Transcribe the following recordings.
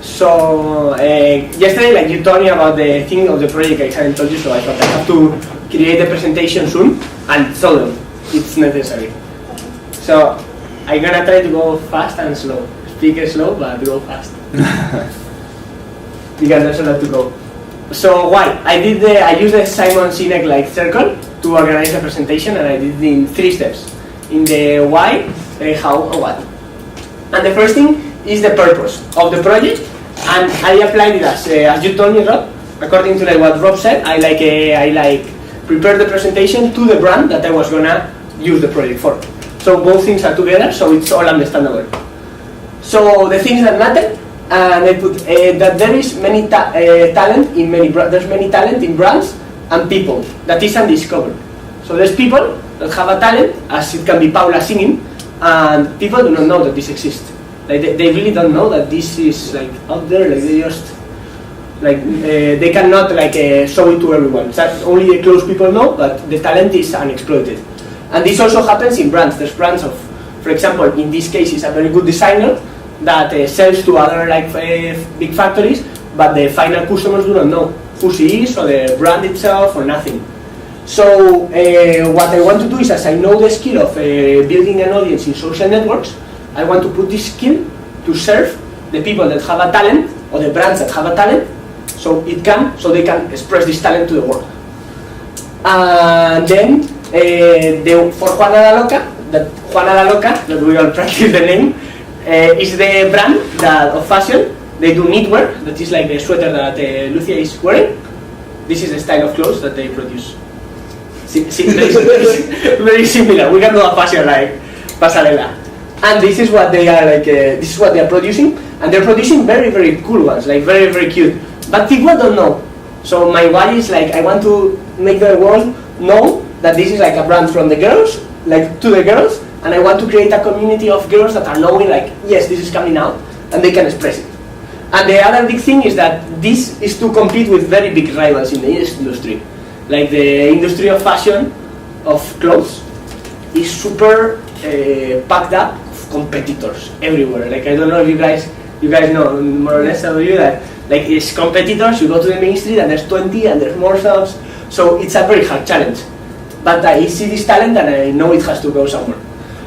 So yesterday, like you told me about the thing of the project, I hadn't told you, so I thought I have to create a presentation soon and tell them it's necessary. So I'm gonna try to go fast and slow. Speak slow, but go fast. Because there's a lot to go. So why? I used the Simon Sinek like circle to organize the presentation, and I did it in 3 steps. In the why, how, and what. And the first thing is the purpose of the project, and I applied it as you told me, Rob. According to like what Rob said, I prepared the presentation to the brand that I was gonna use the project for. So both things are together, so it's all understandable. So the things that matter, and I put that there is many talent in there's many talent in brands and people that is undiscovered. So there's people that have a talent, as it can be Paula singing, and people do not know that this exists. Like they really don't know that this is like out there. Like they just like they cannot like show it to everyone. So only the close people know, but the talent is unexploited. And this also happens in brands. There's brands of, for example, in this case, is a very good designer that sells to other like big factories, but the final customers do not know who she is or the brand itself or nothing. So what I want to do is, as I know the skill of building an audience in social networks, I want to put this skill to serve the people that have a talent or the brands that have a talent, so they can express this talent to the world. And then for Juana la Loca, that we all practice the name, is the brand of fashion. They do knitwear, that is like the sweater that Lucia is wearing. This is the style of clothes that they produce. Very similar. We can do a fashion like pasarela. And this is what they are like. This is what they are producing, and they're producing very, very cool ones, like very, very cute. But people don't know. So my why is like I want to make the world know that this is like a brand from the girls, like to the girls, and I want to create a community of girls that are knowing like yes, this is coming out, and they can express it. And the other big thing is that this is to compete with very big rivals in the industry, like the industry of fashion, of clothes, is super packed up. Competitors everywhere. Like I don't know if you guys know more or less about you that like it's competitors. You go to the main street and there's 20 and there's more shops. So it's a very hard challenge. But I see this talent and I know it has to go somewhere.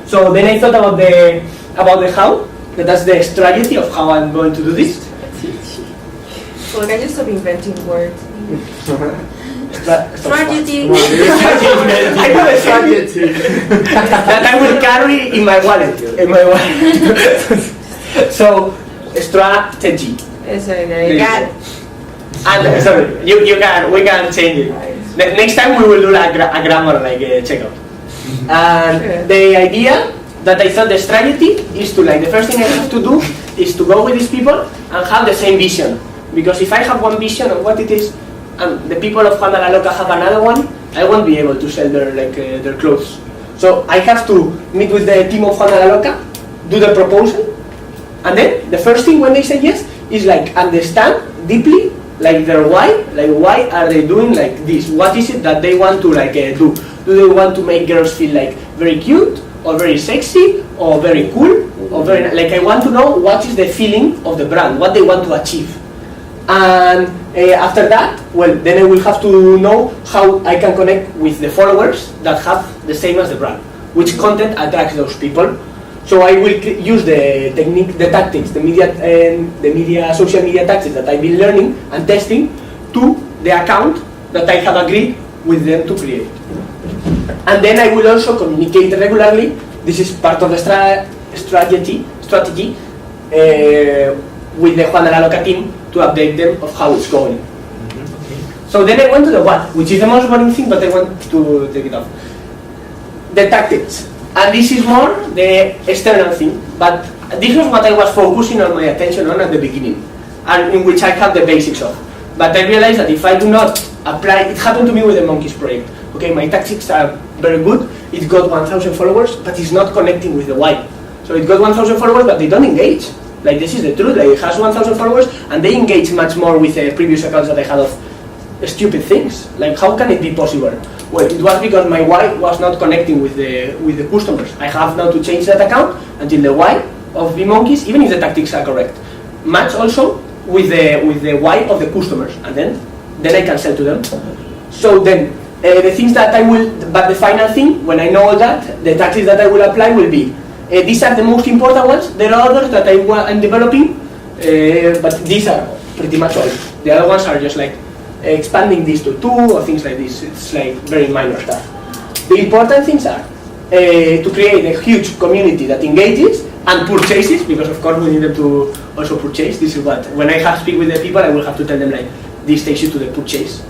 So then I thought about the how. That's the strategy of how I'm going to do this. Well, can you stop inventing words? Strategy. I know the strategy that I will carry in my wallet. So strategy. And sorry, we can change it. Next time we will do a grammar like a checkout. And the idea that I thought the strategy is to like the first thing I have to do is to go with these people and have the same vision. Because if I have one vision of what it is, and the people of Juana la Loca have another one, I won't be able to sell their clothes. So I have to meet with the team of Juana la Loca, do the proposal, and then the first thing when they say yes is like understand deeply like their why. Like why are they doing like this? What is it that they want to like do? Do they want to make girls feel like very cute or very sexy or very cool or very like I want to know what is the feeling of the brand, what they want to achieve. And after that, well, then I will have to know how I can connect with the followers that have the same as the brand, which content attracts those people. So I will use the technique, the tactics, the social media tactics that I've been learning and testing to the account that I have agreed with them to create. And then I will also communicate regularly. This is part of the strategy with the Juana la Loca team to update them of how it's going. So then I went to the what, which is the most boring thing, but I want to take it off. The tactics. And this is more the external thing, but this was what I was focusing on my attention on at the beginning, and in which I have the basics of. But I realized that if I do not apply, it happened to me with the Monkeys project. Okay, my tactics are very good, it got 1,000 followers, but it's not connecting with the why. So it got 1,000 followers, but they don't engage. Like this is the truth, like it has 1,000 followers and they engage much more with the previous accounts that I had of stupid things. Like how can it be possible? Well, it was because my why was not connecting with the customers. I have now to change that account until the why of the Monkeys, even if the tactics are correct, match also with the why of the customers, and then I can sell to them. So then the things that I will, but the final thing, when I know all that, the tactics that I will apply will be, these are the most important ones. There are others that I'm developing, but these are pretty much all. The other ones are just like expanding this to 2 or things like this. It's like very minor stuff. The important things are to create a huge community that engages and purchases, because of course we need them to also purchase. This is what, when I speak with the people, I will have to tell them like, this takes you to the purchase.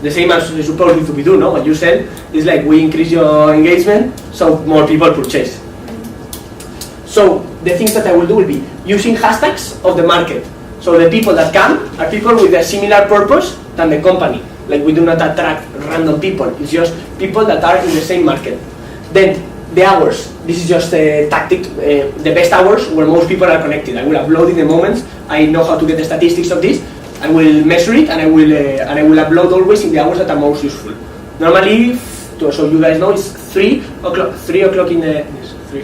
The same as supposed to be do, no? What you said is like, we increase your engagement, so more people purchase. So the things that I will do will be using hashtags of the market. So the people that come are people with a similar purpose than the company. Like, we do not attract random people, it's just people that are in the same market. Then the hours, this is just a tactic, the best hours where most people are connected. I will upload in the moments, I know how to get the statistics of this, I will measure it, and I will upload always in the hours that are most useful. Normally, so you guys know, it's 3 o'clock in the,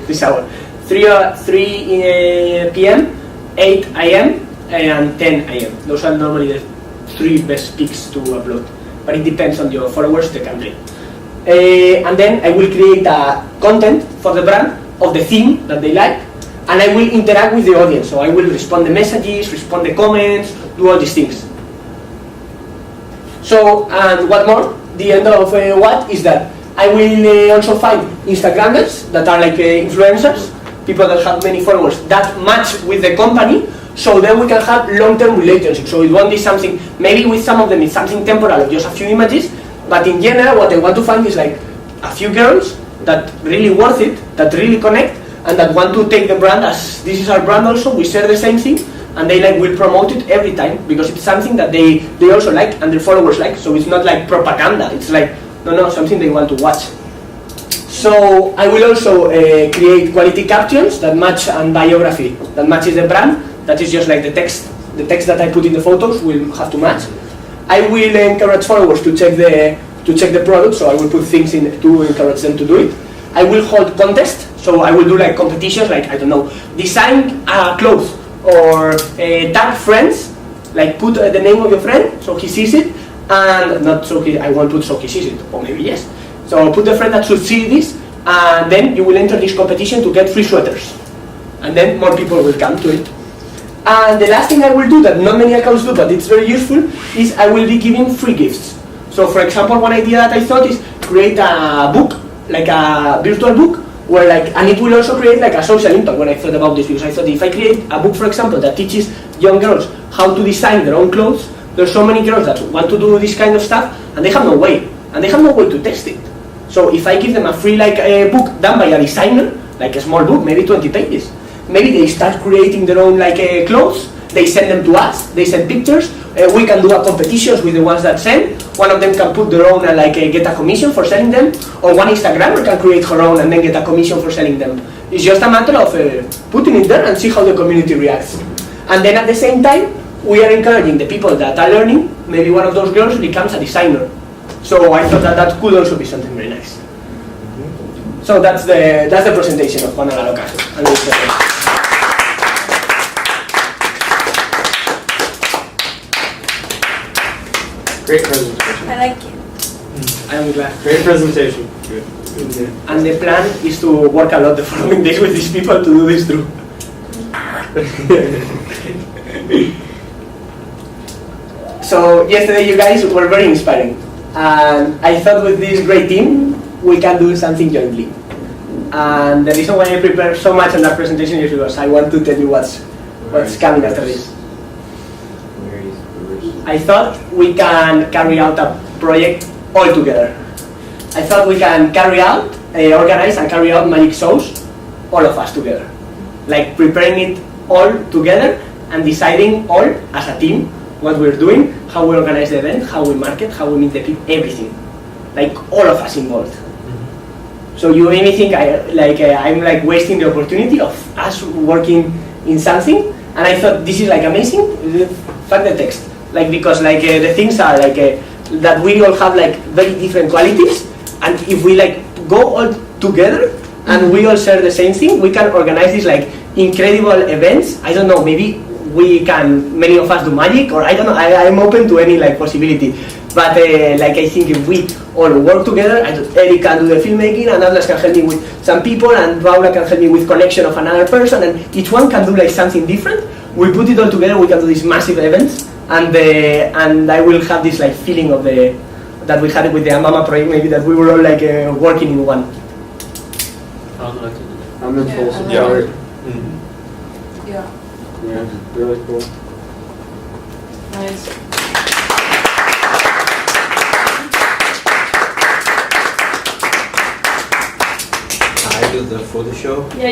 this hour, 3 p.m., 8 a.m. and 10 a.m. Those are normally the 3 best peaks to upload, but it depends on your followers, the country. And then I will create a content for the brand of the theme that they like, and I will interact with the audience. So I will respond the messages, respond the comments, do all these things. So, and what more? The end of what is that I will also find Instagrammers that are like influencers, people that have many followers that match with the company, so then we can have long-term relationships. So it won't be something, maybe with some of them it's something temporal, just a few images, but in general what I want to find is like a few girls that really worth it, that really connect, and that want to take the brand as, this is our brand also, we share the same thing, and they like will promote it every time, because it's something that they also like and their followers like, so it's not like propaganda, it's like, no, something they want to watch. So I will also create quality captions that match, and biography that matches the brand. That is just like the text that I put in the photos will have to match. I will encourage followers to check the product, so I will put things in to encourage them to do it. I will hold contests, so I will do like competitions, like, I don't know, design clothes, or tag friends, like put the name of your friend so he sees it, and not so he, I won't put so he sees it, or maybe yes. So put the friend that should see this, and then you will enter this competition to get free sweaters, and then more people will come to it. And the last thing I will do that not many accounts do, but it's very useful, is I will be giving free gifts. So for example, one idea that I thought is create a book, like a virtual book, where like, and it will also create like a social impact. When I thought about this, because I thought if I create a book, for example, that teaches young girls how to design their own clothes, there's so many girls that want to do this kind of stuff, and they have no way, to test it. So if I give them a free like a book done by a designer, like a small book, maybe 20 pages, maybe they start creating their own like clothes, they send them to us, they send pictures, we can do a competitions with the ones that send, one of them can put their own and like get a commission for selling them, or one Instagrammer can create her own and then get a commission for selling them. It's just a matter of putting it there and see how the community reacts. And then at the same time, we are encouraging the people that are learning, maybe one of those girls becomes a designer. So I thought that could also be something very nice. So that's the presentation of Juan Loca. Great presentation. I like it. I am glad. Great presentation. Good. And the plan is to work a lot the following days with these people to do this through. So yesterday you guys were very inspiring. And I thought with this great team, we can do something jointly. And the reason why I prepared so much on that presentation is because I want to tell you what's coming after this. I thought we can carry out a project all together. I thought we can organize and carry out magic shows, all of us together. Like preparing it all together and deciding all as a team what we're doing, how we organize the event, how we market, how we meet the people, everything. Like all of us involved. So you made me think I'm like wasting the opportunity of us working in something, and I thought this is like amazing. Fuck the text. Like because like the things are like that we all have like very different qualities, and if we like go all together and we all share the same thing, we can organize these like incredible events. I don't know, maybe many of us do magic, or I don't know. I'm open to any like possibility. But like I think if we all work together, Eric can do the filmmaking, and Atlas can help me with some people, and Paula can help me with connection of another person, and each one can do like something different. We put it all together, we can do these massive events, and I will have this like feeling of that we had with the Amama project, maybe that we were all like working in one. I'm in full Yeah. support. Yeah. Yeah, really cool. Nice. I do the photo show. Yeah.